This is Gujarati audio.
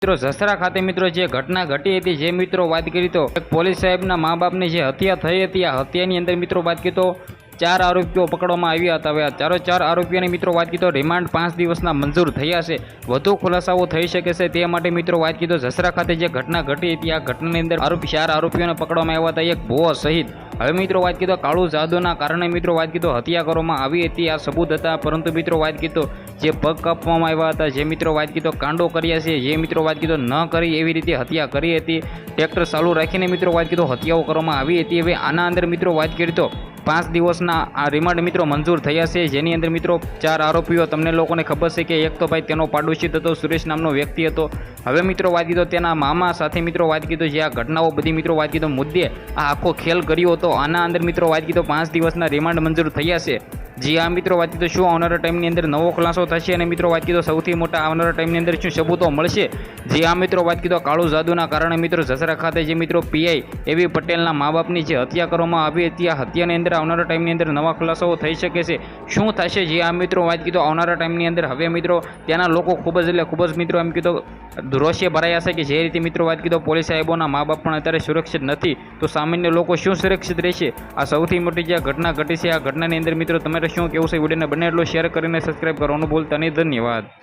મિત્રો જસરા ખાતે મિત્રો જે ઘટના ઘટી હતી, જે મિત્રો વાત કરી તો એક પોલીસ સાહેબના મા બાપની જે હત્યા થઈ હતી, આ હત્યાની અંદર મિત્રો વાત કરી તો 4 આરોપીઓ પકડવામાં આવ્યા હતા। હવે આ 4 આરોપીઓની મિત્રો વાત કરી તો રિમાન્ડ 5 દિવસના મંજૂર થયા છે। વધુ ખુલાસાઓ થઈ શકે છે તે માટે મિત્રો વાત કરી તો જસરા ખાતે જે ઘટના ઘટી હતી, આ ઘટનાની અંદર 4 આરોપીઓને પકડવામાં આવ્યા હતા, એક ભુવો સહિત। હવે મિત્રો વાત કરી તો કાળુ જાદુના કારણે મિત્રો વાત કરી તો હત્યા કરવામાં આવી હતી, આ સબૂત હતા। પરંતુ મિત્રો વાત કરી તો જે પગ કાપવામાં આવ્યા હતા, જે મિત્રો વાત કરી તો કાંડો કર્યા છે, જે મિત્રો વાત કરી તો ન કરી એવી રીતે હત્યા કરી હતી, ટ્રેક્ટર ચાલુ રાખીને મિત્રો વાત કરી તો હત્યાઓ કરવામાં આવી હતી। હવે આના અંદર મિત્રો વાત કરી તો 5 દિવસના આ રિમાન્ડ મિત્રો મંજૂર થયા છે, જેની અંદર મિત્રો 4 આરોપીઓ તમને લોકોને ખબર છે કે એક તો ભાઈ તેનો પાડોશી હતો, સુરેશ નામનો વ્યક્તિ હતો। હવે મિત્રો વાત કીધો તેના મામા સાથે મિત્રો વાત કીધો જે આ ઘટનાઓ બધી મિત્રો વાત કીધો મુદ્દે આ આખો ખેલ કર્યો હતો, આના અંદર મિત્રો વાત કીધો 5 દિવસના રિમાન્ડ મંજૂર થયા છે। જી આ મિત્રો વાત કીધો શું આવનારા ટાઈમની અંદર નવો ખુલાસો થશે અને મિત્રો વાત કીધો સૌથી મોટા આવનારા ટાઈમની અંદર શું સબૂતો મળશે? જે આ મિત્રો વાત કીધો કાળુ જાદુના કારણે મિત્રો જસરા ખાતે જે મિત્રો પીઆઈ એવી પટેલના મા બાપની જે હત્યા કરવામાં આવી હતી, આ હત્યાની અંદર આવનારા ટાઈમની અંદર નવા ખુલાસાઓ થઈ શકે છે, શું થશે? જે આ મિત્રો વાત કીધો આવનારા ટાઈમની અંદર હવે મિત્રો ત્યાંના લોકો ખૂબ જ મિત્રો એમ કીધો રોષે ભરાયા છે કે જે રીતે મિત્રો વાત કીધો પોલીસ સાહેબોના મા બાપ પણ અત્યારે સુરક્ષિત નથી, તો સામાન્ય લોકો શું સુરક્ષિત રહેશે? આ સૌથી મોટી જે ઘટના ઘટી છે, આ ઘટનાની અંદર મિત્રો તમારે શું કહેવું છે? વિડીયોને બને એટલો શેર કરીને સબસ્ક્રાઈબ કરવાનું ભૂલતા નહીં। ધન્યવાદ।